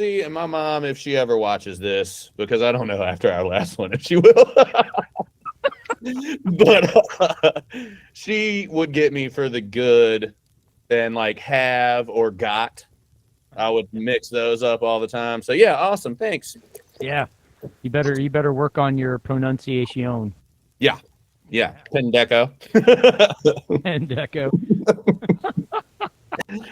crazy. And my mom, if she ever watches this, because I don't know after our last one if she will, but she would get me for the good and like have or got. I would mix those up all the time. So yeah, awesome. Thanks. Yeah. You better work on your pronunciation. Yeah. Yeah. Pendeco. And Echo.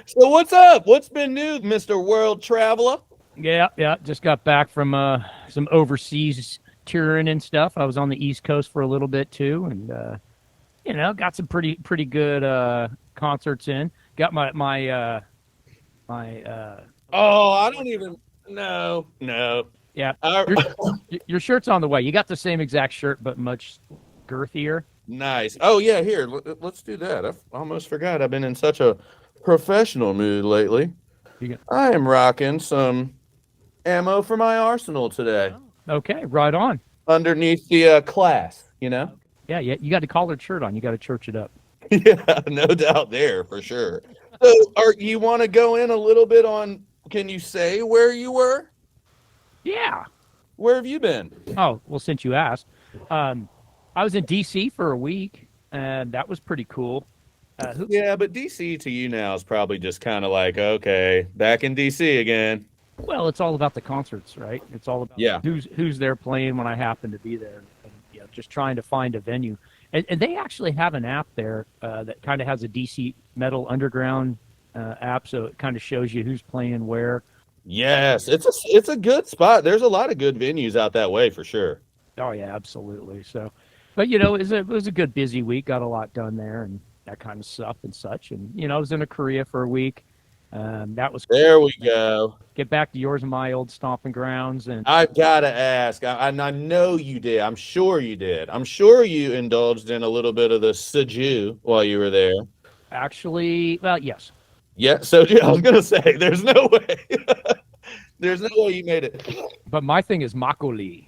So what's up? What's been new, Mr. World Traveler? Yeah. Just got back from some overseas touring and stuff. I was on the East Coast for a little bit too, and got some pretty good concerts in. Got my Oh, I don't even no. yeah. Uh, Your shirt's on the way. You got the same exact shirt, but much girthier. nice. Oh yeah, here. Let's do that. I almost forgot. I've been in such a professional mood lately. You got, I am rocking some ammo for my arsenal today. okay, right on. Underneath the class, you know? Yeah. You got a collared shirt on. You got to church it up. Yeah, no doubt there for sure. So, you want to go in a little bit on? Can you say where you were? Yeah. Where have you been? Oh, well, since you asked, I was in D.C. for a week, and that was pretty cool. Yeah, but DC to you now is probably just kind of like, okay, back in DC again. Well, it's all about the concerts, right? It's all about Yeah. who's there playing when I happen to be there, and just trying to find a venue. And they actually have an app there that kind of has a DC Metal Underground app, so it kind of shows you who's playing where. Yes, it's a good spot. There's a lot of good venues out that way for sure. Oh yeah, absolutely. So, but it was a good busy week. Got a lot done there and that kind of stuff and such. And I was in Korea for a week. That was cool. There we go. Get back to yours and my old stomping grounds, and I've got to ask. I know you did. I'm sure you did. I'm sure you indulged in a little bit of the soju while you were there. actually, well, yes. Yeah, soju. I was gonna say, there's no way. There's no way you made it. But my thing is makgeolli.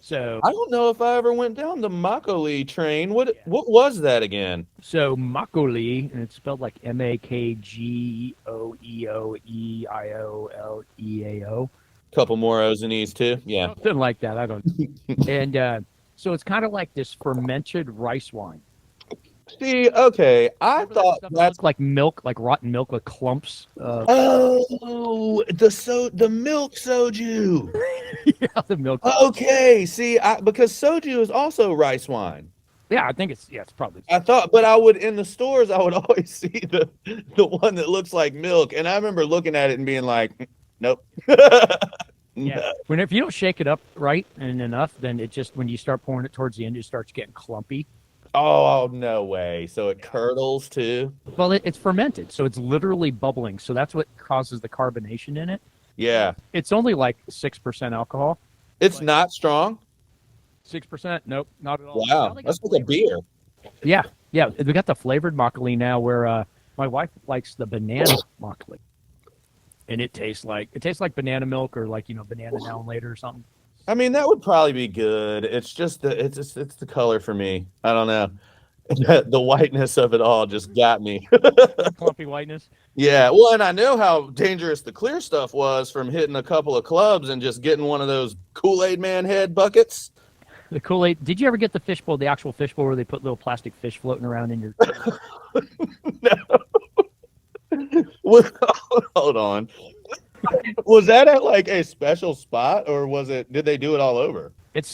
So I don't know if I ever went down the Makgeolli train. What was that again? makgeolli, and it's spelled like Makgeoeoeio. Couple more O's and E's too. Yeah. Something like that. I don't know. And so it's kind of like this fermented rice wine. See, okay. I Remember that thought stuff that that's looks like milk, like rotten milk with clumps. oh the milk soju. Yeah, the milk. Okay, see, because soju is also rice wine. Yeah, I think it's probably. I thought, but I would in the stores, I would always see the one that looks like milk, and I remember looking at it and being like, nope. Yeah. When if you don't shake it up right and enough, then it just when you start pouring it towards the end, it starts getting clumpy. Oh, no way. So it curdles too? Well, it's fermented, so it's literally bubbling. So that's what causes the carbonation in it. Yeah. It's only like 6% alcohol. It's not strong? 6%? Nope, not at all. Wow. Now they got That's like a beer. Yeah. We got the flavored makgeolli now, where my wife likes the banana makgeolli, and it tastes like banana milk or like banana now and later or something. I mean, that would probably be good. It's just it's the color for me. I don't know. The whiteness of it all just got me. Clumpy whiteness. Yeah, well, and I know how dangerous the clear stuff was from hitting a couple of clubs and just getting one of those Kool-Aid Man head buckets. The Kool-Aid. Did you ever get the actual fishbowl where they put little plastic fish floating around in your? No. Hold on. Was that at like a special spot, or did they do it all over? It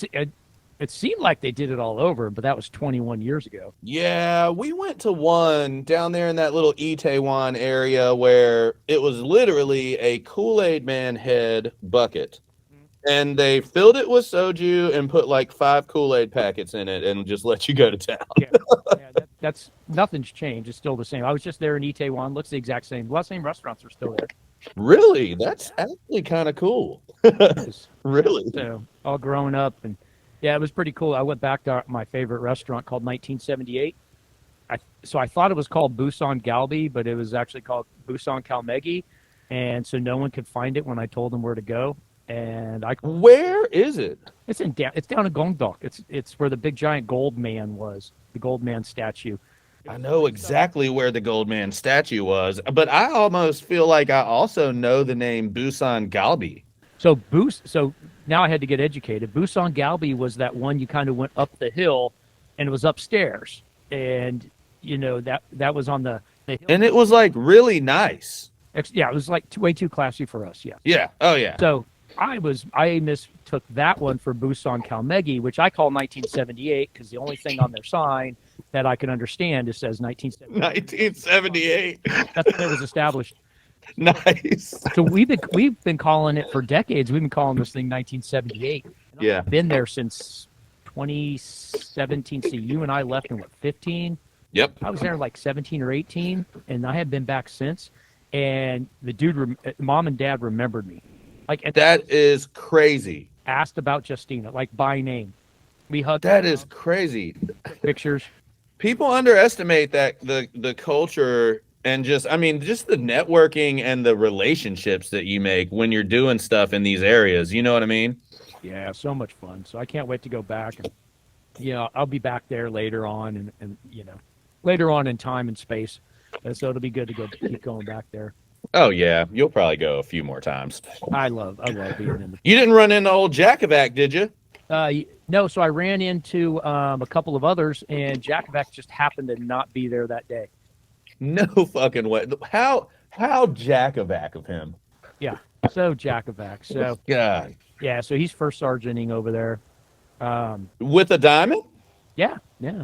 seemed like they did it all over, but that was 21 years ago. Yeah, we went to one down there in that little Itaewon area where it was literally a Kool-Aid Man head bucket. And they filled it with soju and put like 5 Kool-Aid packets in it and just let you go to town. Yeah, that's nothing's changed. It's still the same. I was just there in Itaewon. Looks the exact same. The same restaurants are still there. Really? That's actually kind of cool. Really? So all growing up, and yeah, it was pretty cool. I went back to my favorite restaurant called 1978. So I thought it was called Busan Galbi, but it was actually called Busan Kalmegi, and so no one could find it when I told them where to go. And Where is it? it's down in Gongdok. It's where the big giant gold man was, the gold man statue. I know exactly where the Goldman statue was, but I almost feel like I also know the name Busan Galbi. So now I had to get educated. Busan Galbi was that one you kind of went up the hill, and it was upstairs, and that was on the hill. And it was like really nice. Yeah, it was like way too classy for us. Yeah. Yeah. Oh yeah. So I mistook that one for Busan Kalmegi, which I call 1978 because the only thing on their sign that I can understand is says 1978. 1978. That's when it was established. Nice. So we've been calling it for decades. We've been calling this thing 1978. And Yeah. I've been there since 2017. So you and I left in what 15? Yep. I was there like 17 or 18, and I have been back since. And the dude, mom and dad remembered me. Like That is crazy. asked about Justina, like by name. We hugged. That is crazy. Pictures. People underestimate that the culture and just the networking and the relationships that you make when you're doing stuff in these areas. You know what I mean? Yeah, so much fun. So I can't wait to go back. And, I'll be back there later on, and later on in time and space. So it'll be good to keep going back there. Oh yeah, you'll probably go a few more times. I love being in the. You didn't run into old Jakovac, did you? No, so I ran into a couple of others, and Jakovac just happened to not be there that day. No fucking way. How Jakovac of him? Yeah, so Jakovac. So God. yeah, so he's first sergeanting over there. With a diamond? Yeah.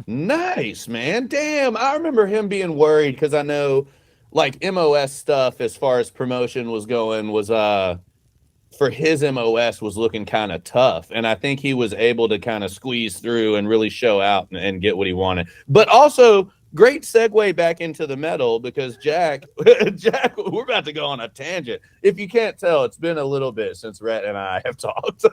Nice, man. Damn, I remember him being worried because I know, like MOS stuff as far as promotion was going was for his MOS was looking kind of tough, and I think he was able to kind of squeeze through and really show out and get what he wanted. But also, great segue back into the metal because Jack, we're about to go on a tangent. If you can't tell, it's been a little bit since Rhett and I have talked,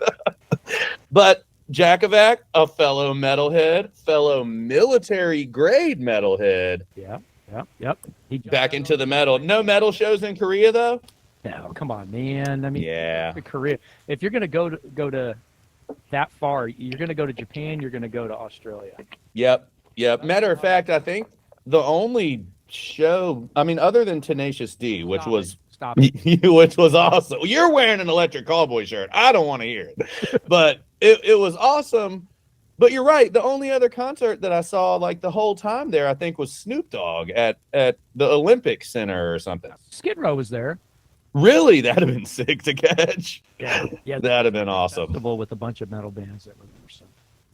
but. Jakovac, a fellow metalhead, fellow military grade metalhead. Yep. He Back into the metal. No metal shows in Korea though. No, come on, man. I mean, Yeah. Korea. If you're gonna go to that far, you're gonna go to Japan. You're gonna go to Australia. Yep. Matter of fact, I think the only show, other than Tenacious D, which was awesome. You're wearing an Electric Callboy shirt. I don't want to hear it, but it was awesome. But you're right. The only other concert that I saw like the whole time there, I think, was Snoop Dogg at the Olympic Center or something. Skid Row was there. Really, that'd have been sick to catch. Yeah. That'd have been awesome. Festival with a bunch of metal bands that were there. So.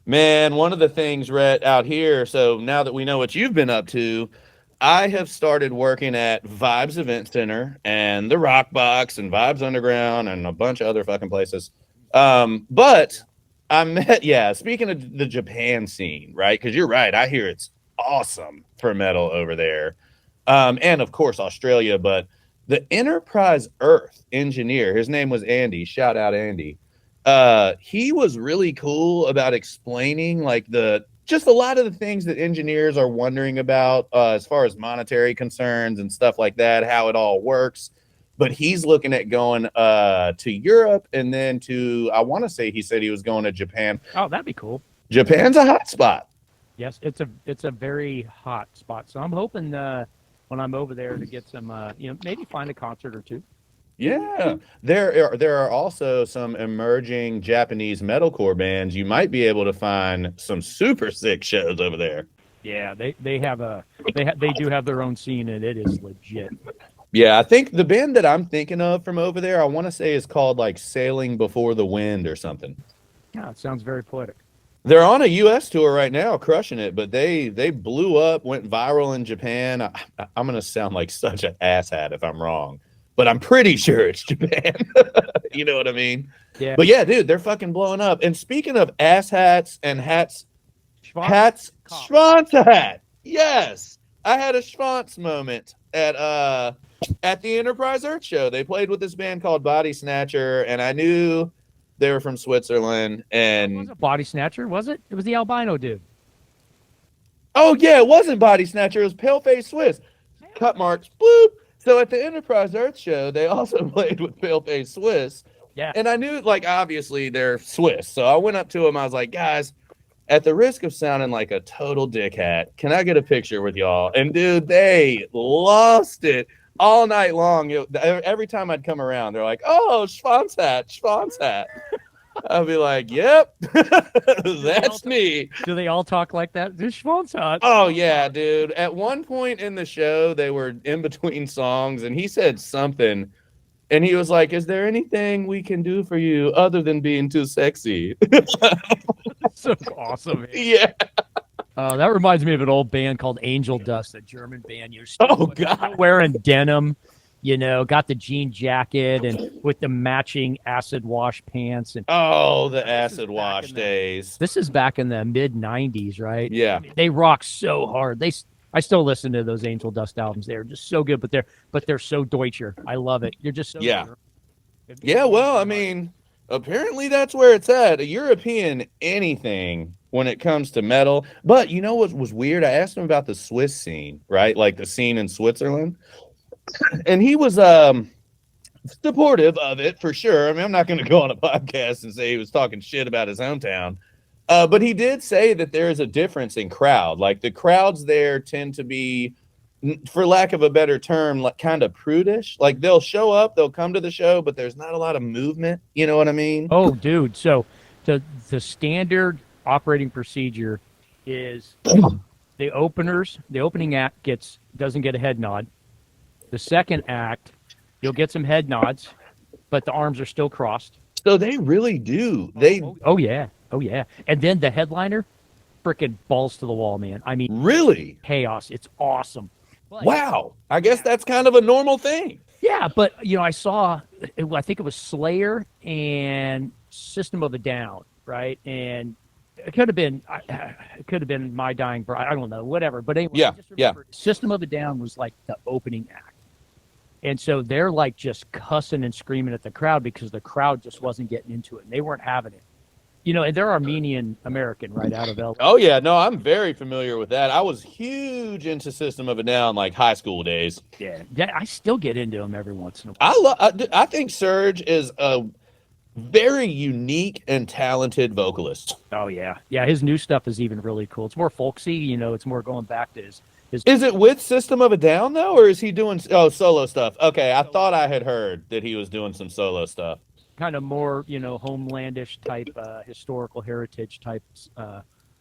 Man, one of the things, Rhett, out here. So now that we know what you've been up to, I have started working at Vibes Event Center and the Rock Box and Vibes Underground and a bunch of other fucking places. But I met, speaking of the Japan scene, right? Because you're right. I hear it's awesome for metal over there. And of course, Australia. But the Enterprise Earth engineer, his name was Andy. Shout out, Andy. He was really cool about explaining like just a lot of the things that engineers are wondering about as far as monetary concerns and stuff like that, how it all works. But he's looking at going to Europe and then I want to say he said he was going to Japan. Oh, that'd be cool. Japan's a hot spot. Yes, it's a very hot spot. So I'm hoping when I'm over there to get some, maybe find a concert or two. Yeah, there are also some emerging Japanese metalcore bands. You might be able to find some super sick shows over there. Yeah, they do have their own scene, and it is legit. Yeah, I think the band that I'm thinking of from over there, I want to say is called like Sailing Before the Wind or something. Yeah, it sounds very poetic. They're on a U.S. tour right now, crushing it, but they blew up, went viral in Japan. I'm going to sound like such an asshat if I'm wrong, but I'm pretty sure it's Japan. You know what I mean? Yeah. But yeah, dude, they're fucking blowing up. And speaking of asshats and hats, Schwanz hat. Yes. I had a Schwanz moment at the Enterprise Earth show. They played with this band called Body Snatcher, and I knew they were from Switzerland. And it wasn't Body Snatcher, was it? It was the albino dude. Oh yeah, it wasn't Body Snatcher. It was Paleface Swiss. Cut marks. Bloop. So at the Enterprise Earth show, they also played with Paleface Swiss. Yeah. And I knew, like, obviously they're Swiss. So I went up to them. I was like, guys, at the risk of sounding like a total dickhat, can I get a picture with y'all? And dude, they lost it. all night long. Every time I'd come around, they're like, "Oh, Schwanzat." I'll be like, "Yep, that's me." Do they all talk like that? This Schwanzat. Oh yeah, dude. At one point in the show, they were in between songs, and he said something, and he was like, "Is there anything we can do for you other than being too sexy?" So awesome, man. Yeah. That reminds me of an old band called Angel Dust, a German band. You're Oh God. wearing denim, got the jean jacket and with the matching acid wash pants. And Oh, the This is acid back wash in the- days. this is back in the mid '90s, right? Yeah. I mean, they rock so hard. I still listen to those Angel Dust albums. They're just so good, but they're so Deutscher. I love it. You're just so Yeah. German. Yeah, well, I mean, apparently that's where it's at. A European anything when it comes to metal. But you know what was weird? I asked him about the Swiss scene, right? Like the scene in Switzerland. And he was supportive of it for sure. I mean, I'm not going to go on a podcast and say he was talking shit about his hometown. But he did say that there is a difference in crowd. Like the crowds there tend to be, for lack of a better term, like kind of prudish. Like they'll show up, they'll come to the show, but there's not a lot of movement. You know what I mean? Oh, dude. So the standard operating procedure is the opening act doesn't get a head nod. The second act, you'll get some head nods, but the arms are still crossed. So they really do. Oh yeah. And then the headliner, freaking balls to the wall, man. I mean, Really? chaos. It's awesome. But- Wow. I guess that's kind of a normal thing. Yeah, but I saw, I think it was Slayer and System of a Down, right? And it could have been My Dying Bride. I don't know, whatever. But anyway, Yeah, I just remember System of a Down was like the opening act, and so they're like just cussing and screaming at the crowd because the crowd just wasn't getting into it, and they weren't having it. And they're Armenian American, right out of LA. Oh yeah, no, I'm very familiar with that. I was huge into System of a Down like high school days. Yeah, I still get into them every once in a while. I think Serge is a very unique and talented vocalist. Oh yeah, his new stuff is even really cool. It's more folksy, it's more going back to his. Is it with System of a Down though, or is he doing solo stuff? Okay, I thought I had heard that he was doing some solo stuff. Kind of more, homelandish type, historical heritage type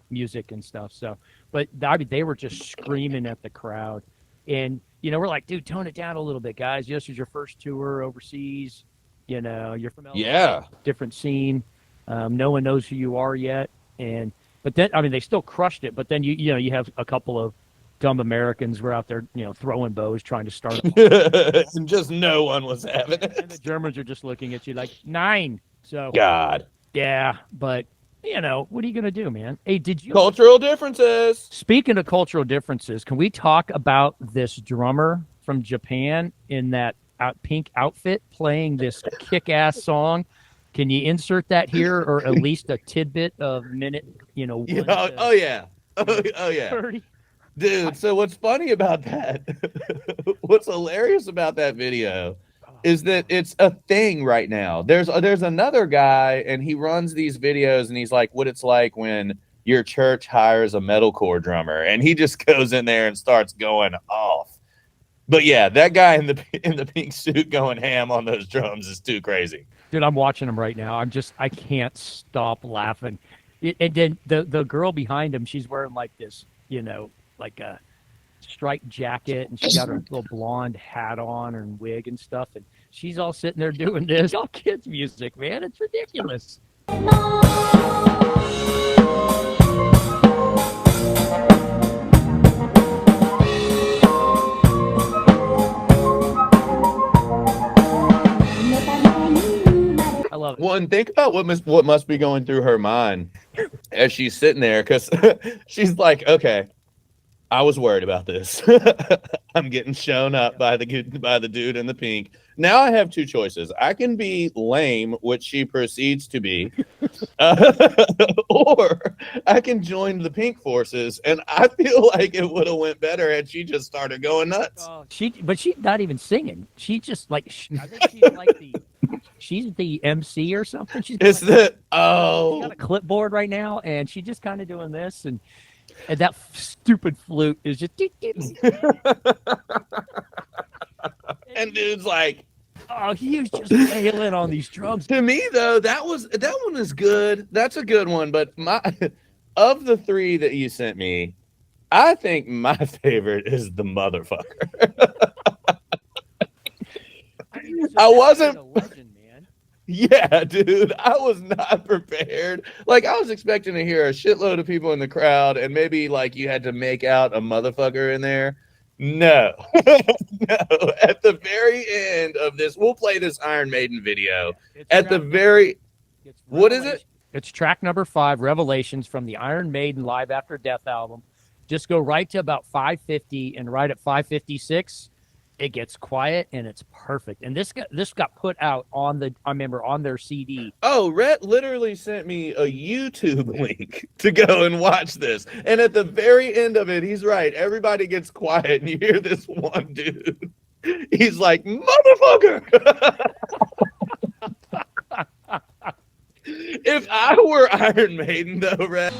music and stuff. So, but I mean, they were just screaming at the crowd, and we're like, dude, tone it down a little bit, guys. This is your first tour overseas. You're from LA, Yeah. different scene. No one knows who you are yet, but then I mean, they still crushed it. But then you have a couple of dumb Americans were out there, throwing bows, trying to start. And just no one was having And it. the Germans are just looking at you like 9. So God. yeah, but what are you gonna do, man? Hey, did you? Cultural differences. Speaking of cultural differences, can we talk about this drummer from Japan in that pink outfit playing this kick-ass song? Can you insert that here, or at least a tidbit of minute? Yeah, oh yeah. Oh yeah. 30? Dude, so what's funny about that? What's hilarious about that video is that it's a thing right now. There's another guy, and he runs these videos, and he's like, what it's like when your church hires a metalcore drummer, and he just goes in there and starts going off. But yeah, that guy in the pink suit going ham on those drums is too crazy. Dude, I'm watching him right now. I can't stop laughing. And then the girl behind him, she's wearing like this, like a striped jacket, and she got her little blonde hat on and wig and stuff, and she's all sitting there doing this. All kids music, man. It's ridiculous. I love it. Well, and think about what must be going through her mind as she's sitting there, because she's like, okay, I was worried about this. I'm getting shown up by the dude in the pink. Now I have two choices. I can be lame, which she proceeds to be, or I can join the pink forces. And I feel like it would have went better had she just started going nuts. But she's not even singing. She just I think she's like she's the MC or something. She's It's she's oh, got a clipboard right now, and she's just kind of doing this, and that stupid flute is just. And dude's like, Oh, he was just wailing on these drums. to me though, that one is good. That's a good one. But my of the three that you sent me, I think my favorite is the motherfucker. I wasn't. A legend, man. Yeah, dude, I was not prepared. Like, I was expecting to hear a shitload of people in the crowd, and maybe like you had to make out a motherfucker in there. No, no. At the very end of this, we'll play this Iron Maiden video. It's At the track very, It's what is it? It's track number 5, Revelations, from the Iron Maiden Live After Death album. Just go right to about 550, and right at 556, it gets quiet and it's perfect. And this got put out on their CD. Oh, Rhett literally sent me a YouTube link to go and watch this. And at the very end of it, he's right. Everybody gets quiet, and you hear this one dude. He's like, motherfucker. If I were Iron Maiden, though, Rhett,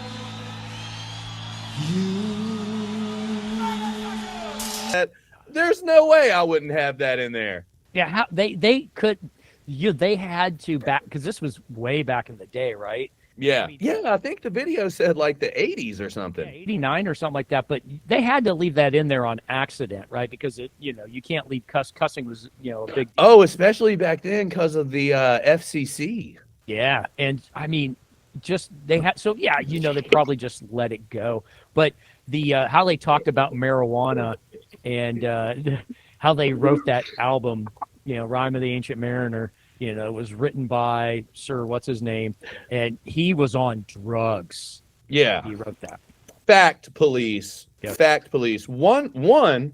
there's no way I wouldn't have that in there. Yeah, how they could they had to back, because this was way back in the day, right? Yeah. I mean, Yeah, I think the video said like the 80s or something. 89 or something like that, but they had to leave that in there on accident, right? Because you can't leave cussing was, a big deal. Oh, especially back then because of the FCC. Yeah, and I mean, just they had they probably just let it go. But the how they talked about marijuana and how they wrote that album, Rhyme of the Ancient Mariner, was written by Sir what's his name, and he was on drugs. Yeah. He wrote that. Fact police. Yep. Fact police. One,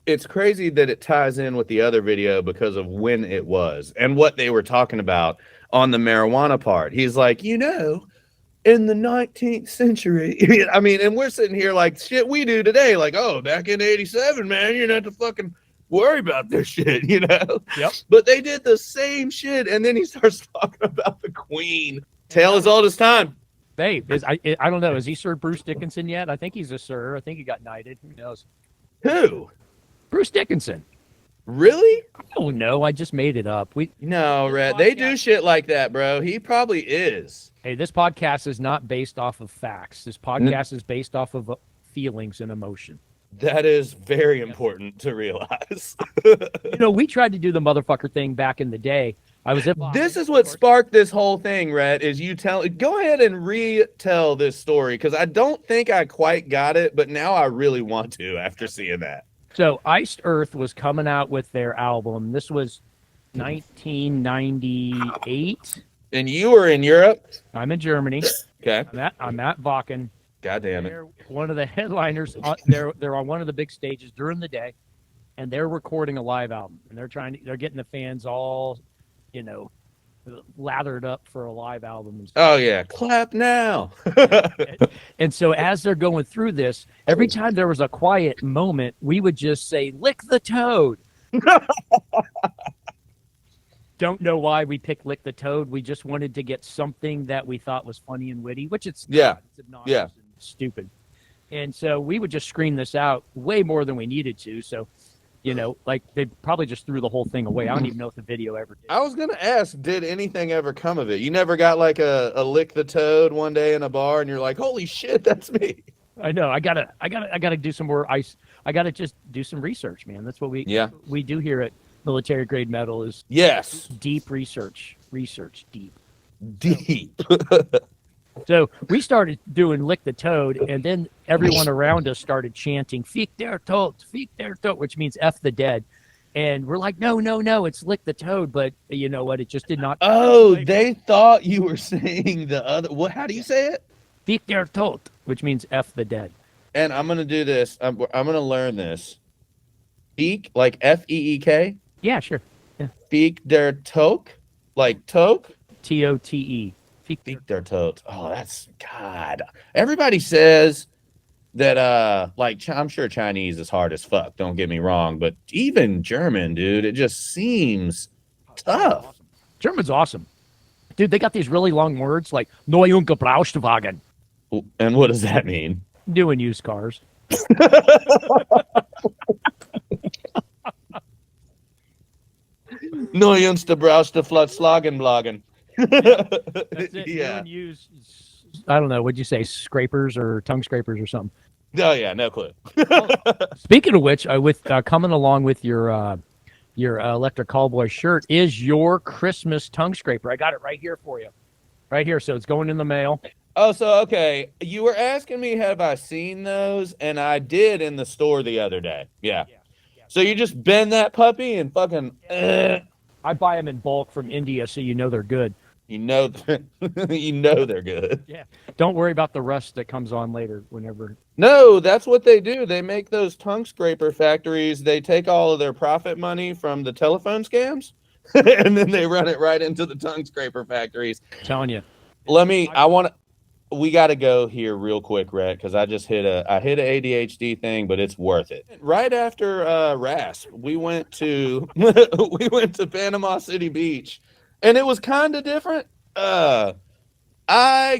it's crazy that it ties in with the other video because of when it was and what they were talking about on the marijuana part. He's like, in the 19th century. I mean, and we're sitting here like shit we do today. Like, oh, back in 87, man, you don't have to fucking worry about this shit, Yep. But they did the same shit. And then he starts talking about the Queen. Tale as old as time. Babe, I don't know. Is he Sir Bruce Dickinson yet? I think he's a sir. I think he got knighted. Who knows? Who? Bruce Dickinson. Really? I don't know. I just made it up. No, Rhett. They do shit like that, bro. He probably is. Hey, this podcast is not based off of facts. This podcast is based off of feelings and emotion. That is very important to realize. We tried to do the motherfucker thing back in the day. I was at This is what sparked this whole thing, Rhett, is you go ahead and retell this story, because I don't think I quite got it, but now I really want to after seeing that. So Iced Earth was coming out with their album. This was 1998. And you were in Europe? I'm in Germany. Okay. I'm at Wacken. God damn it. They're one of the headliners. They're on one of the big stages during the day, and they're recording a live album. And they're getting the fans all, lathered up for a live album. And stuff. Oh yeah, clap now. And so as they're going through this, every time there was a quiet moment, we would just say, "Lick the Toad." Don't know why we picked "Lick the Toad." We just wanted to get something that we thought was funny and witty, which it's not. It's obnoxious and stupid. And so we would just scream this out way more than we needed to. So, like they probably just threw the whole thing away. I don't even know if the video ever did. I was gonna ask, did anything ever come of it? You never got like a Lick the Toad one day in a bar, and you're like, "Holy shit, that's me." I know. I gotta do some more ice. I gotta just do some research, man. That's what we do here at Military Grade Metal is deep research deep. So we started doing Lick the Toad, and then everyone around us started chanting Fick der Tod, which means F the dead. And we're like, no, it's Lick the Toad. But you know what? It just did not. Oh, they thought you were saying the other. What? How do you say it? Fick der Tod, which means F the dead. And I'm going to do this. I'm going to learn this. Feek, like Feek? Yeah, sure. Yeah. Feek der Toke? Like Toke? Tote. Feek der Tote. Oh, that's God. Everybody says that I'm sure Chinese is hard as fuck, don't get me wrong, but even German, dude, it just seems tough. Awesome. German's awesome. Dude, they got these really long words like Neue und Gebrauchtwagen. And what does that mean? New and used cars. Millions to browse to flood slogging blogging. That's it. You Yeah. and use, I don't know, what'd you say, scrapers or tongue scrapers or something? Oh yeah, no clue. Speaking of which, with coming along with your Electric Callboy shirt is your Christmas tongue scraper. I got it right here for you, right here. So it's going in the mail. Oh, so okay. You were asking me, have I seen those? And I did in the store the other day. Yeah. So you just bend that puppy and fucking, I buy them in bulk from India, so you know they're good. you know, you know they're good. Yeah. Don't worry about the rust that comes on later. Whenever. No, that's what they do. They make those tongue scraper factories. They take all of their profit money from the telephone scams, and then they run it right into the tongue scraper factories. I'm telling you. We got to go here real quick, Rhett, because I hit an ADHD thing, but it's worth it. Right after RASP, we went to Panama City Beach, and it was kind of different. I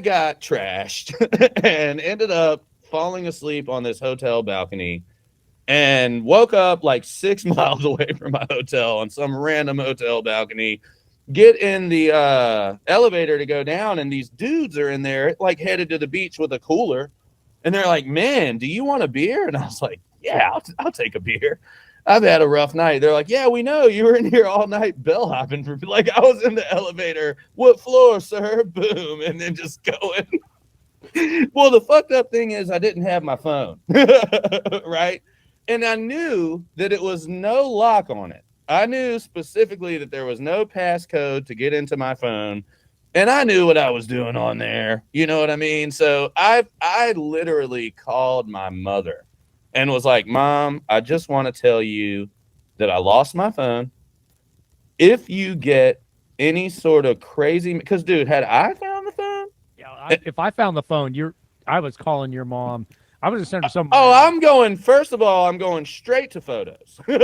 got trashed and ended up falling asleep on this hotel balcony, and woke up like 6 miles away from my hotel on some random hotel balcony. Get in the elevator to go down, and these dudes are in there like headed to the beach with a cooler, and they're like, "Man, do you want a beer?" And I was like, "Yeah, I'll take a beer. I've had a rough night." They're like, "Yeah, we know you were in here all night bellhopping for," like, I was in the elevator. "What floor, sir?" Boom, and then just going. Well, the fucked up thing is I didn't have my phone, right? And I knew that it was no lock on it. I knew specifically that there was no passcode to get into my phone, and I knew what I was doing on there. You know what I mean? So I literally called my mother and was like, "Mom, I just want to tell you that I lost my phone. If you get any sort of crazy," because dude, had I found the phone? Yeah. If I found the phone, I was calling your mom. I would have sent her some. Oh, I'm going, first of all, I'm going straight to photos. I'm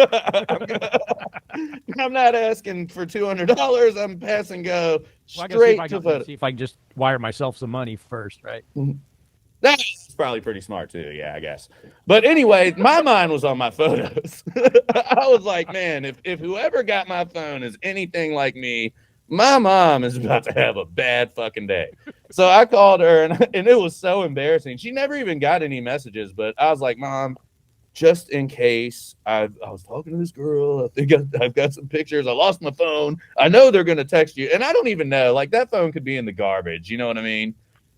not asking for $200. I'm pass and go straight to photos. See if I can just wire myself some money first, right? That's probably pretty smart too. Yeah, I guess. But anyway, my mind was on my photos. I was like, man, if whoever got my phone is anything like me, my mom is about to have a bad fucking day. So I called her, and it was so embarrassing. She never even got any messages, but I was like, "Mom, just in case, I was talking to this girl. I think I've got some pictures. I lost my phone. I know they're going to text you." And I don't even know. Like, that phone could be in the garbage. You know what I mean?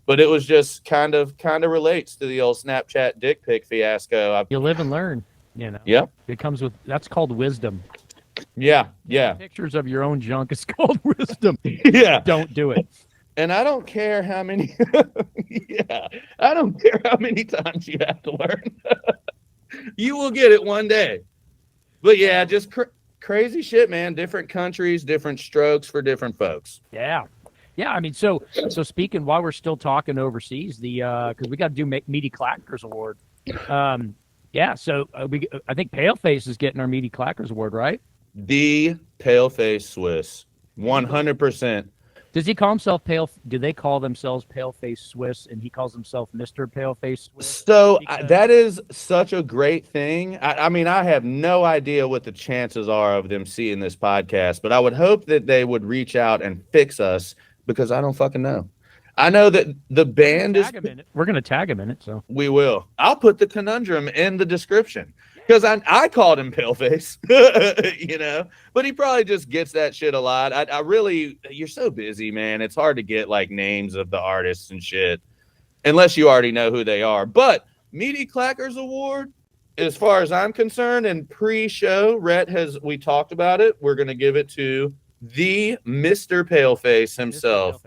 But it was just kind of relates to the old Snapchat dick pic fiasco. You live and learn, you know. Yep. It comes with, that's called wisdom. Yeah. Pictures of your own junk is called wisdom. Yeah. Don't do it. And I don't care how many I don't care how many times you have to learn. You will get it one day. But yeah, just crazy shit, man. Different countries, different strokes for different folks. Yeah. I mean, so speaking, while we're still talking overseas, because we got to do Meaty Clackers Award. Yeah. So I think Paleface is getting our Meaty Clackers Award, right? The Paleface Swiss, 100%. Does he call himself Pale? Do they call themselves Paleface Swiss, and he calls himself Mr. Paleface Swiss? So that is such a great thing. I mean, I have no idea what the chances are of them seeing this podcast, but I would hope that they would reach out and fix us, because I don't fucking know. I know that the band is. We're going to tag him in it, so we will. I'll put the conundrum in the description, because I called him Paleface, you know, but he probably just gets that shit a lot. I really, you're so busy, man. It's hard to get like names of the artists and shit unless you already know who they are. But Meaty Clackers Award, as far as I'm concerned, and pre-show, Rhett we talked about it. We're going to give it to the Mr. Paleface himself.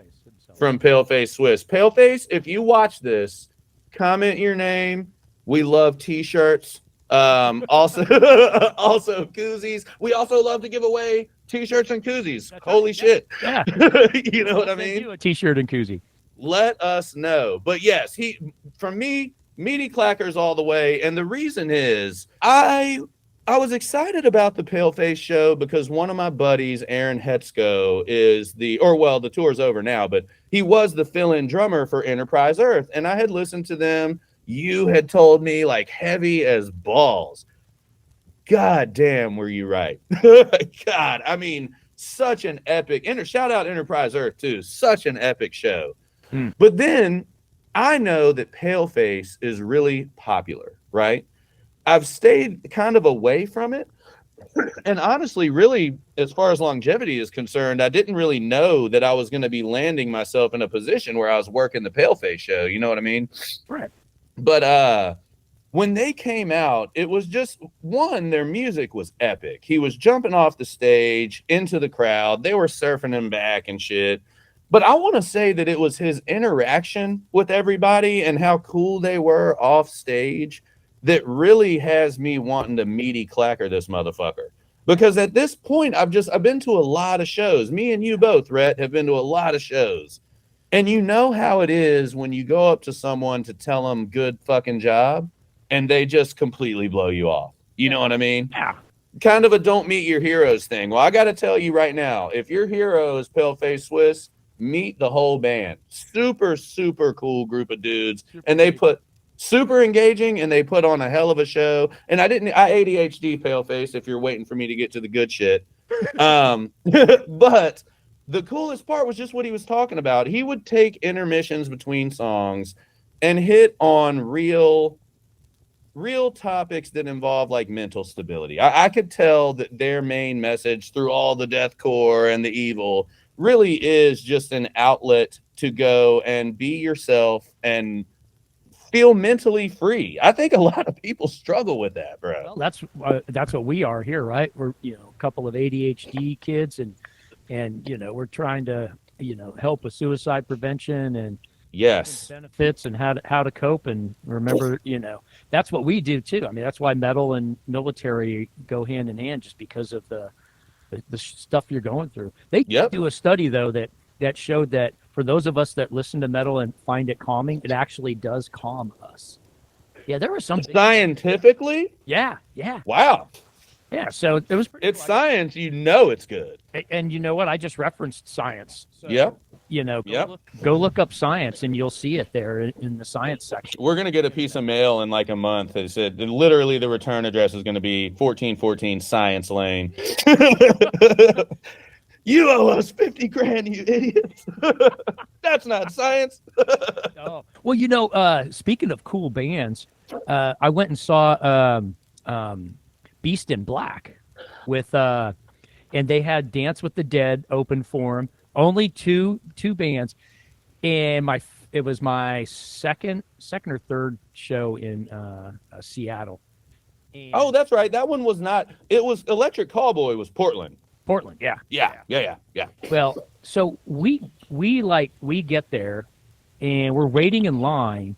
From Paleface Swiss. Paleface, if you watch this, comment your name. We love t-shirts. Also koozies. We also love to give away t-shirts and koozies. Holy shit. Yeah. You know what I mean? A t-shirt and koozie. Let us know. But yes, from me, Meaty Clackers all the way. And the reason is I was excited about the Paleface show because one of my buddies, Aaron Hetzko, the tour's over now, but he was the fill-in drummer for Enterprise Earth. And I had listened to them. You had told me, like, heavy as balls. God damn, were you right? God, I mean, such an epic. Shout out Enterprise Earth too. Such an epic show. Hmm. But then I know that Paleface is really popular, right? I've stayed kind of away from it. And honestly, really, as far as longevity is concerned, I didn't really know that I was going to be landing myself in a position where I was working the Paleface show. You know what I mean? Right. But when they came out, it was just one, their music was epic. He was jumping off the stage into the crowd. They were surfing him back and shit. But I want to say that it was his interaction with everybody and how cool they were off stage that really has me wanting to meaty clacker this motherfucker. Because at this point, I've been to a lot of shows. Me and you both, Rhett, have been to a lot of shows. And you know how it is when you go up to someone to tell them good fucking job and they just completely blow you off. You know what I mean? Yeah. Kind of a don't meet your heroes thing. Well, I got to tell you right now, if your hero is Paleface Swiss, meet the whole band. Super, super cool group of dudes. And they put super engaging and they put on a hell of a show. And I ADHD Paleface if you're waiting for me to get to the good shit. But the coolest part was just what he was talking about. He would take intermissions between songs and hit on real topics that involve like mental stability. I could tell that their main message through all the deathcore and the evil really is just an outlet to go and be yourself and feel mentally free. I think a lot of people struggle with that, bro. Well, that's what we are here, right? We're a couple of ADHD kids, and we're trying to help with suicide prevention and yes, benefits and how to cope and remember. That's what we do too. I mean, that's why metal and military go hand in hand, just because of the stuff you're going through. They do a study though that showed that for those of us that listen to metal and find it calming, it actually does calm us. Yeah, there was some scientifically. Yeah. Wow. Yeah, so it was pretty. It's cool. Science, it's good. And you know what? I just referenced science. So, go look up science, and you'll see it there in the science section. We're gonna get a piece of mail in like a month that said literally the return address is gonna be 1414 Science Lane. You owe us 50 grand, you idiots. That's not science. Oh. Well, speaking of cool bands, I went and saw Beast in Black with and they had Dance with the Dead open for them. Only two bands, and it was my second or third show in Seattle. And oh, that's right. That one was not. It was Electric Callboy was Portland. Portland, yeah. Well, so we get there, and we're waiting in line,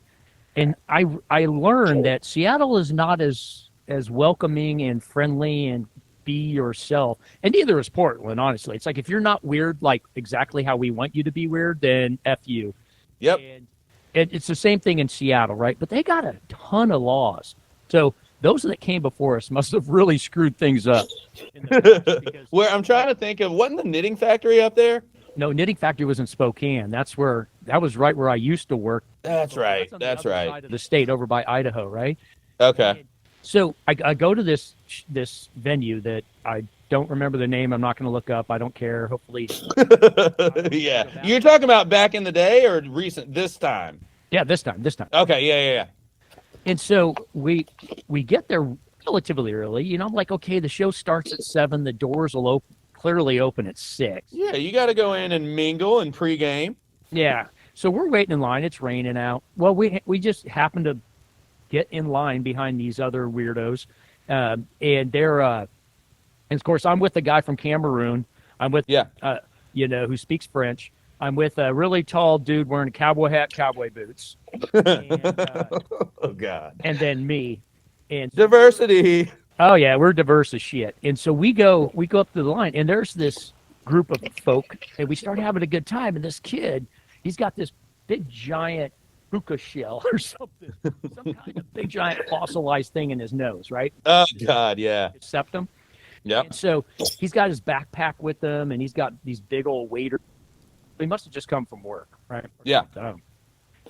and I learned that Seattle is not as welcoming and friendly and be yourself, and neither is Portland. Honestly, it's like if you're not weird, like exactly how we want you to be weird, then F you. Yep. And it's the same thing in Seattle, right? But they got a ton of laws, so those that came before us must have really screwed things up. Where I'm trying to think of, wasn't the Knitting Factory up there? No, Knitting Factory was in Spokane. That was right where I used to work. That's right. That's right. Side of the state, over by Idaho, right? Okay. And so I go to this venue that I don't remember the name. I'm not going to look up. I don't care. Hopefully. Yeah. You're talking about back in the day or recent this time? Yeah, this time. Okay. Yeah. And so we get there relatively early. I'm like, okay, the show starts at 7. The doors will clearly open at 6. Yeah, you got to go in and mingle and pregame. Yeah. So we're waiting in line. It's raining out. Well, we just happen to get in line behind these other weirdos, and they're and of course I'm with the guy from Cameroon. I'm with who speaks French. I'm with a really tall dude wearing a cowboy hat, cowboy boots. And, oh God! And then me, and diversity. Oh yeah, we're diverse as shit. And so we go up to the line, and there's this group of folk, and we start having a good time. And this kid, he's got this big giant puka shell or something, some kind of big giant fossilized thing in his nose, right? Oh God, yeah. Septum. Yeah. So he's got his backpack with him, and he's got these big old waders. He must have just come from work, right? Yeah.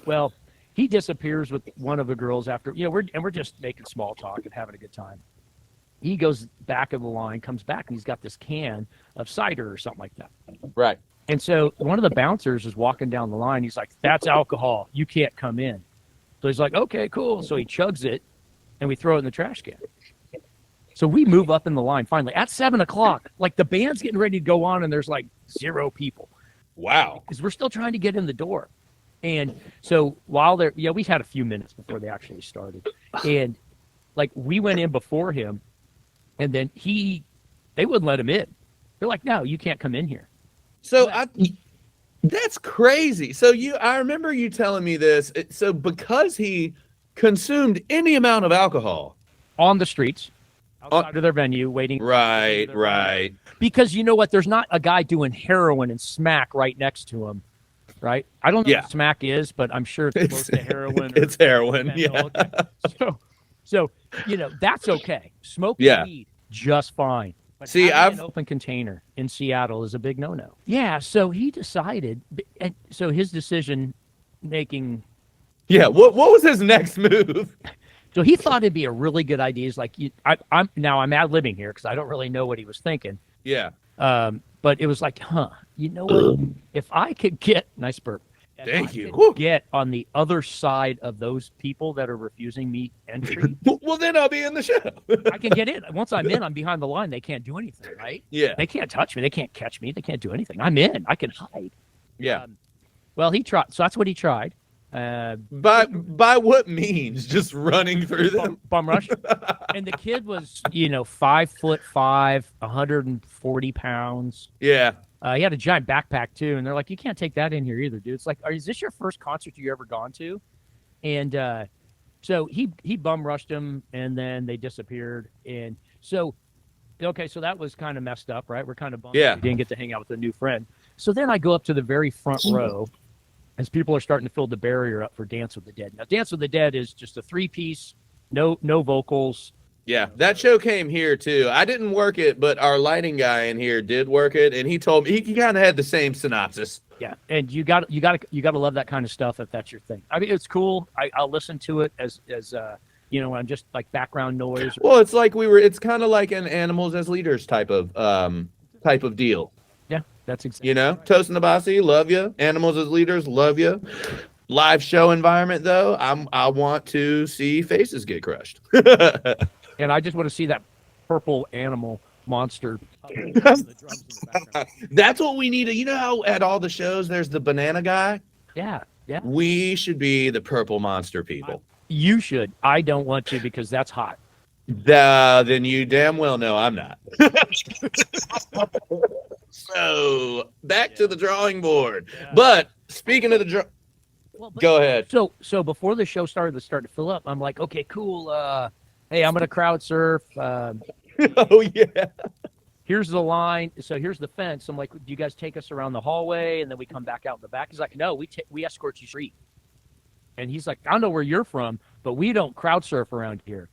Well, he disappears with one of the girls after, we're just making small talk and having a good time. he goes back of the line, comes back, and he's got this can of cider or something like that. Right. And so one of the bouncers is walking down the line. He's like, "That's alcohol. You can't come in." So he's like, "Okay, cool." So he chugs it, and we throw it in the trash can. So we move up in the line finally at 7:00. Like the band's getting ready to go on, and there's like 0 people Wow. because we're still trying to get in the door. And so while they're, we had a few minutes before they actually started, and like we went in before him, and then they wouldn't let him in. They're like, "No, you can't come in here." So that's crazy. So I remember you telling me this. So because he consumed any amount of alcohol On the streets, outside of their venue, waiting. Right. Because you know what? There's not a guy doing heroin and smack right next to him, right? I don't know what smack is, but I'm sure it's close to heroin. It's heroin, fentanyl. yeah. So that's okay. Smoking weed, just fine. But See, having an open container in Seattle is a big no-no. Yeah, so he decided, and so his decision making. Yeah, what was his next move? So he thought it'd be a really good idea. He's like, I'm ad-libbing here because I don't really know what he was thinking. Yeah. But it was like, you know what? If I could get nice burp. Thank you. Get on the other side of those people that are refusing me entry. Well, then I'll be in the show. I can get in. Once I'm in, I'm behind the line. They can't do anything, right? Yeah. They can't touch me. They can't catch me. They can't do anything. I'm in. I can hide. Yeah. Well, he tried. So that's what he tried. By what means? Just running through them? Bum rush. And the kid was, 5'5", 140 pounds. Yeah. He had a giant backpack too, and they're like, "You can't take that in here either, dude." It's like, is this your first concert you ever gone to? And so he bum rushed him, and then they disappeared. And so, okay, so that was kind of messed up, right? We're kind of bummed. Yeah. We didn't get to hang out with a new friend. So then I go up to the very front row, as people are starting to fill the barrier up for Dance with the Dead. Now, Dance with the Dead is just a 3-piece, no vocals. Yeah, that show came here too. I didn't work it, but our lighting guy in here did work it, and he told me he kind of had the same synopsis. Yeah, and you got to love that kind of stuff if that's your thing. I mean, it's cool. I'll listen to it as I'm just like background noise. Well, it's like it's kind of like an Animals as Leaders type of deal. Yeah, that's exactly. Toast and Abasi, love you. Animals as Leaders, love you. Live show environment though, I want to see faces get crushed. And I just want to see that purple animal monster. That's what we need. You know how at all the shows there's the banana guy? Yeah. We should be the purple monster people. You should. I don't want to because that's hot. Then you damn well know I'm not. So back to the drawing board. Yeah. But speaking of the go ahead. So before the show started to fill up, I'm like, okay, cool. Hey, I'm gonna crowd surf. Oh yeah. Here's the line. So here's the fence. I'm like, do you guys take us around the hallway and then we come back out the back? He's like, no, we escort you straight. And he's like, I don't know where you're from, but we don't crowd surf around here.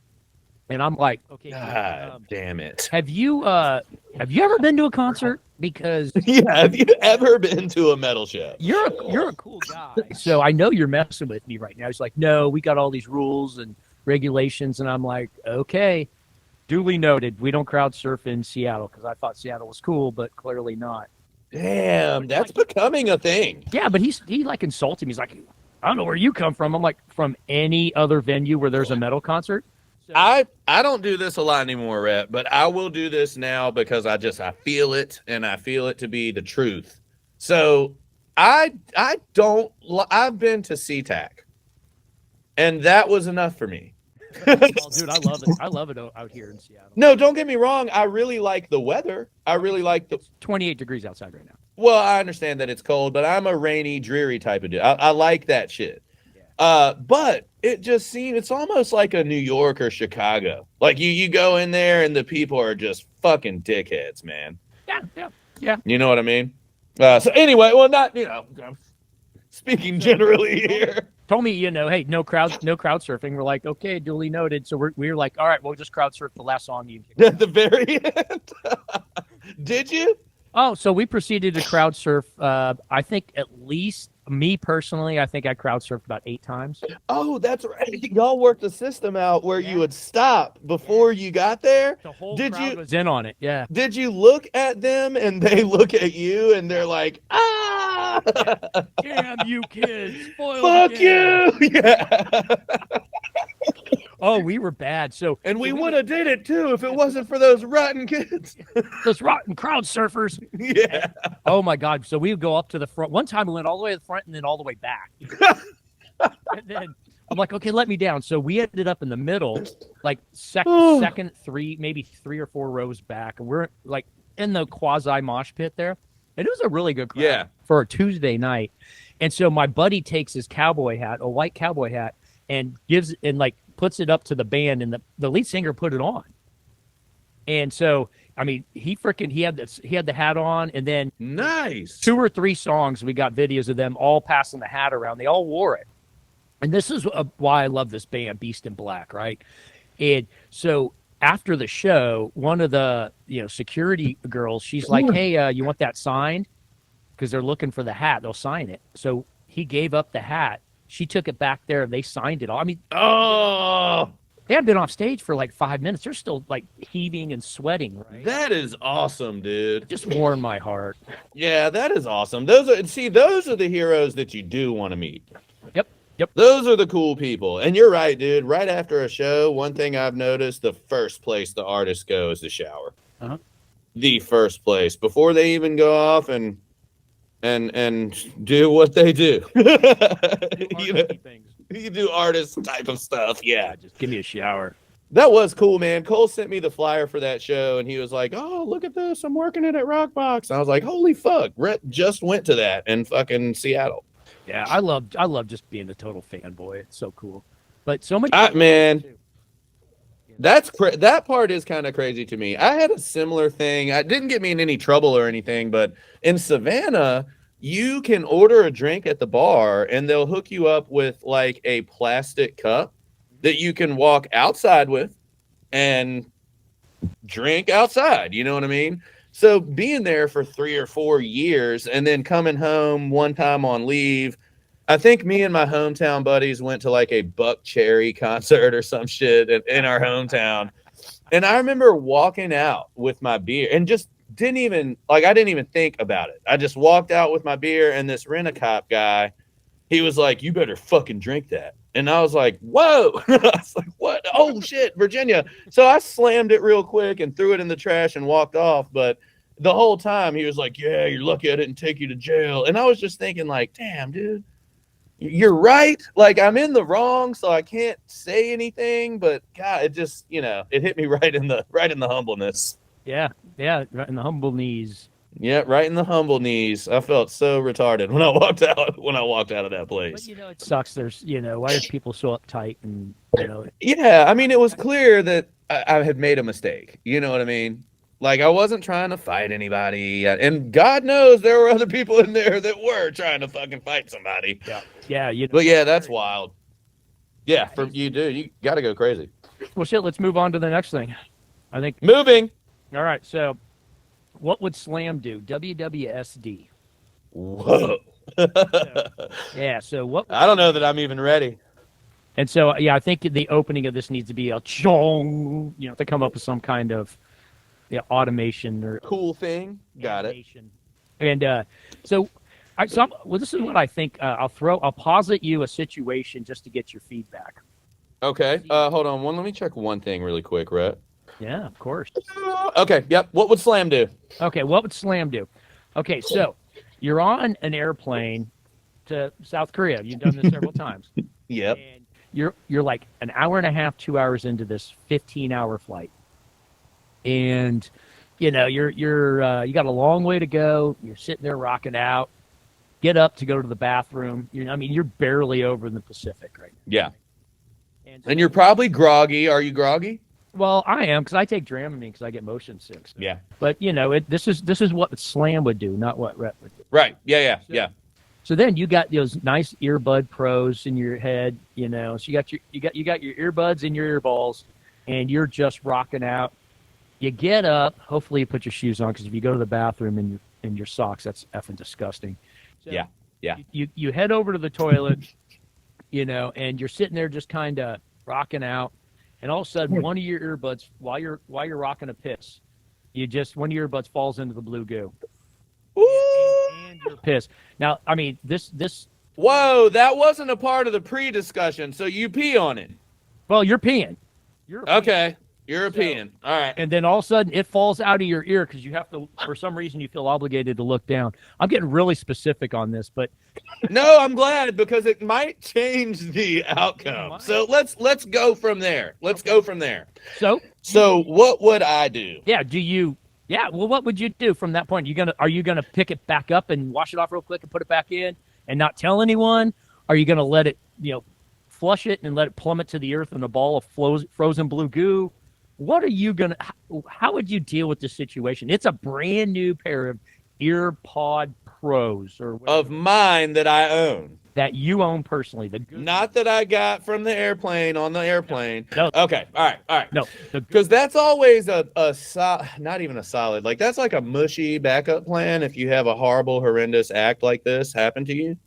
And I'm like, okay. God damn it. Have you ever been to a concert? Because have you ever been to a metal show? You're a cool guy. So I know you're messing with me right now. He's like, no, we got all these rules and regulations. And I'm like, okay, duly noted. We don't crowd surf in Seattle because I thought Seattle was cool, but clearly not. Damn, that's becoming a thing. Yeah, but he like insulted me. He's like, I don't know where you come from. I'm like, from any other venue where there's a metal concert. So, I don't do this a lot anymore, Rhett, but I will do this now because I feel it, and I feel it to be the truth. So I've been to SeaTac, and that was enough for me. Oh, dude, I love it. I love it out here in Seattle. No, don't get me wrong. I really like the weather. I really like it's 28 degrees outside right now. Well, I understand that it's cold, but I'm a rainy, dreary type of dude. I like that shit. But it just seems it's almost like a New York or Chicago. Like you go in there and the people are just fucking dickheads, man. Yeah. You know what I mean? So anyway, well, not speaking generally here. Told me, hey, no crowd surfing. We're like, okay, duly noted. So we're like, all right, we'll just crowd surf the last song you. At the very end. Did you? Oh, so we proceeded to crowd surf. I think at least Me personally, I think I crowd surfed about 8 times. Oh, that's right. Y'all worked the system out where Yeah. you would stop before you got there. The whole Did crowd you was in on it. Yeah. did you look at them and they look at you and they're like, ah, Damn you kids. Spoiled fuck again. you. Yeah. Oh, we were bad. So And we so would have did it too if it wasn't for those rotten kids. those rotten crowd surfers. Yeah. Oh my God. So we would go up to the front. One time we went all the way to the front and then all the way back. And then I'm like, okay, let me down. So we ended up in the middle, like second maybe 3 or 4 rows back. And we're like in the quasi mosh pit there. And it was a really good crowd Yeah. for a Tuesday night. And so my buddy takes his cowboy hat, a white cowboy hat, and puts it up to the band, and the lead singer put it on. And so, I mean, he had the hat on, and then Nice. 2 or 3 songs, we got videos of them all passing the hat around. They all wore it. And this is why I love this band, Beast in Black, right? And so after the show, one of the security girls, she's like, "Hey, you want that signed?" Because they're looking for the hat. They'll sign it. So he gave up the hat. She took it back there. They signed it all. I mean, Oh, they hadn't been off stage for like 5 minutes. They're still like heaving and sweating, right? that is awesome, dude. Just warmed my heart. Yeah, that is awesome. Those are the heroes that you do want to meet. Yep. Those are the cool people. And you're right, dude. Right after a show, one thing I've noticed, the first place the artists go is the shower. Uh-huh. The first place before they even go off and do what they do. Things. You do artist type of stuff. Yeah. Just give me a shower. That was cool, man. Cole sent me the flyer for that show, and he was like, "Oh, look at this! I'm working it at Rockbox." And I was like, "Holy fuck!" Rhett just went to that in fucking Seattle. Yeah, I love just being a total fanboy. It's so cool. But so many Man, that part is kind of crazy to me. I had a similar thing. It didn't get me in any trouble or anything, but in Savannah, you can order a drink at the bar, and they'll hook you up with like a plastic cup that you can walk outside with and drink outside. You know what I mean? So being there for 3 or 4 years and then coming home one time on leave, I think me and my hometown buddies went to like a Buck Cherry concert or some shit in our hometown. And I remember walking out with my beer and just I didn't even think about it. I just walked out with my beer, and this rent-a-cop guy, he was like, "You better fucking drink that." And I was like, "Whoa." I was like, "What? Oh shit, Virginia." So I slammed it real quick and threw it in the trash and walked off. But the whole time he was like, "Yeah, you're lucky I didn't take you to jail." And I was just thinking like, damn, dude, you're right. Like, I'm in the wrong, so I can't say anything, but God, it just, it hit me right in the humbleness. Yeah, right in the humble knees. Yeah, right in the humble knees. I felt so retarded when I walked out of that place. But it sucks. There's why are people so uptight and Yeah, I mean, it was clear that I had made a mistake. You know what I mean? Like, I wasn't trying to fight anybody, and God knows there were other people in there that were trying to fucking fight somebody. Yeah. But yeah, that's wild. Yeah, for you, dude, you got to go crazy. Well, shit. Let's move on to the next thing. I think. Moving. All right. So, what would Slam do? WWSD. Whoa. Yeah. So what? I don't know that I'm even ready. And so, yeah, I think the opening of this needs to be a chong. To come up with some kind of automation or Cool thing. Got it. animation. And this is what I think. I'll posit you a situation just to get your feedback. Okay. Hold on. Let me check one thing really quick, Rhett. Yeah, of course. Okay. Yep. What would Slam do? Okay, what would Slam do? Okay, so you're on an airplane to South Korea. You've done this several times. Yep. And you're like an hour and a half, 2 hours into this 15-hour flight. And you got a long way to go. You're sitting there rocking out. Get up to go to the bathroom. You're barely over in the Pacific right now. Yeah. And you're probably groggy. Are you groggy? Well, I am, because I take Dramamine because I get motion sick. So. Yeah. But this is what Slam would do, not what Rhett would do. Right. Yeah. So then you got those nice earbud pros in your head, So you got your earbuds in your earballs, and you're just rocking out. You get up. Hopefully, you put your shoes on, because if you go to the bathroom in your socks, that's effing disgusting. So Yeah. Yeah. You head over to the toilet, and you're sitting there just kind of rocking out, and all of a sudden one of your earbuds, while you're rocking a piss, one of your earbuds falls into the blue goo, Ooh. and you're pissed. Now, I mean, this. Whoa, that wasn't a part of the pre-discussion. So you pee on it. Well, you're peeing. Okay. European. So, all right. And then all of a sudden it falls out of your ear because you have to, for some reason, you feel obligated to look down. I'm getting really specific on this, but No, I'm glad because it might change the outcome. So let's go from there. Let's go from there. So what would I do? Yeah. Well, what would you do from that point? Are you gonna pick it back up and wash it off real quick and put it back in and not tell anyone? Are you gonna let it, flush it and let it plummet to the earth in a ball of frozen blue goo? What are you gonna? How would you deal with this situation? It's a brand new pair of EarPod Pros of mine that I own, that you own personally. Not that I got from the airplane on the airplane. No. Okay. All right. No. Because that's always not even a solid. Like that's like a mushy backup plan if you have a horrible, horrendous act like this happen to you.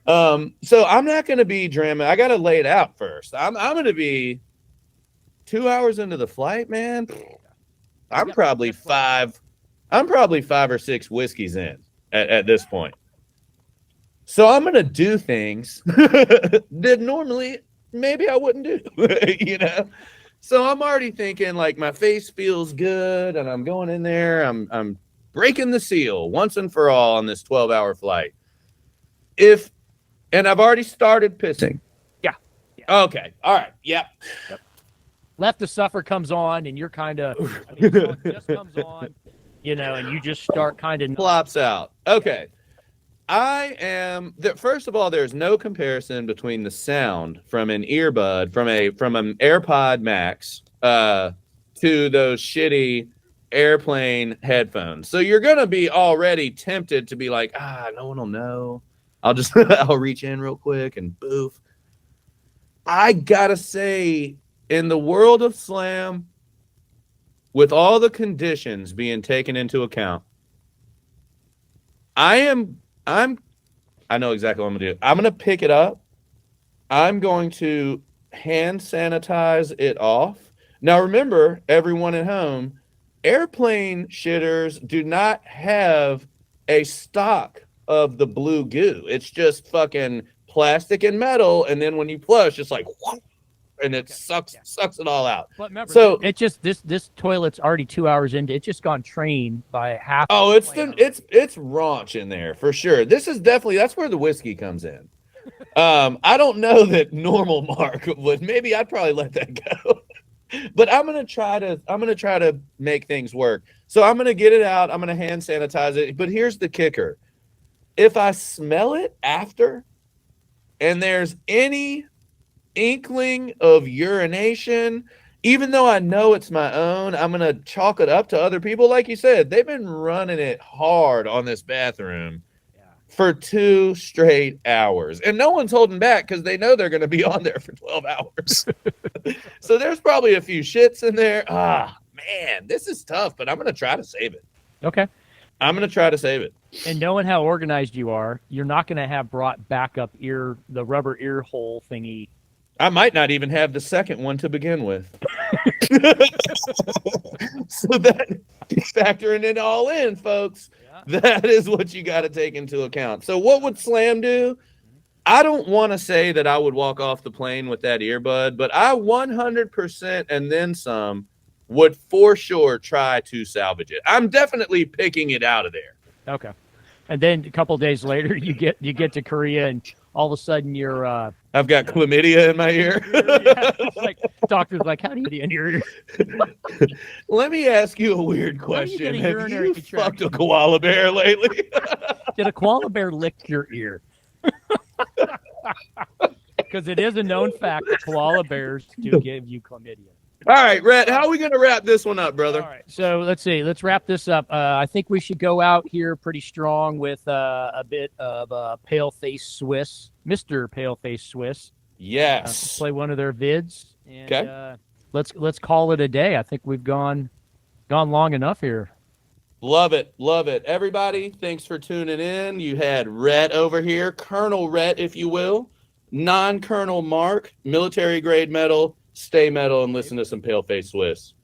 So I'm not going to be dramatic. I got to lay it out first. I'm going to be 2 hours into the flight, man. I'm probably 5 or 6 whiskeys in at this point. So I'm going to do things that normally maybe I wouldn't do, So I'm already thinking like my face feels good and I'm going in there. I'm breaking the seal once and for all on this 12-hour flight. And I've already started pissing. Yeah. Okay. All right. Yep. Left to Suffer comes on, and you're kind of, it just comes on, and you just start kind of plops out. Okay. First of all, there's no comparison between the sound from an earbud, from an AirPod Max, to those shitty airplane headphones. So you're going to be already tempted to be like, no one will know. I'll reach in real quick and boof. I gotta say, in the world of slam, with all the conditions being taken into account, I know exactly what I'm gonna do. I'm gonna pick it up. I'm going to hand sanitize it off. Now remember, everyone at home, airplane shitters do not have a stock of the blue goo. It's just fucking plastic and metal, and then when you flush, it's like, and it sucks it all out. But remember, so it just this toilet's already 2 hours into. It's just gone trained by half. Oh, it's raunch in there for sure. This is definitely that's where the whiskey comes in. I don't know that normal Mark would. Maybe I'd probably let that go. But I'm gonna try to make things work. So I'm gonna get it out. I'm gonna hand sanitize it. But here's the kicker: if I smell it after, and there's any inkling of urination, even though I know it's my own, I'm gonna chalk it up to other people. Like you said, they've been running it hard on this bathroom for 2 straight hours, and no one's holding back because they know they're going to be on there for 12 hours. So there's probably a few shits in there. Man, this is tough, but I'm going to try to save it. Okay. I'm going to try to save it. And knowing how organized you are, you're not going to have brought backup the rubber ear hole thingy. I might not even have the second one to begin with. So that factoring it all in, folks. That is what you got to take into account. So what would Slam do? I don't want to say that I would walk off the plane with that earbud, but I 100% and then some would for sure try to salvage it. I'm definitely picking it out of there. Okay. And then a couple of days later, you get to Korea, and all of a sudden you're I've got chlamydia in my ear. Like doctor's like, how do you get in your ear? Let me ask you a weird question. Have you fucked a koala bear lately? Did a koala bear lick your ear? Because it is a known fact that koala bears do give you chlamydia. All right, Rhett, how are we going to wrap this one up, brother? All right, so let's see. Let's wrap this up. I think we should go out here pretty strong with a bit of Paleface Swiss, Mr. Paleface Swiss. Yes. Play one of their vids. And, okay. Let's call it a day. I think we've gone long enough here. Love it. Love it. Everybody, thanks for tuning in. You had Rhett over here, Colonel Rhett, if you will, non-Colonel Mark, military grade metal, stay metal, and listen to some Paleface Swiss.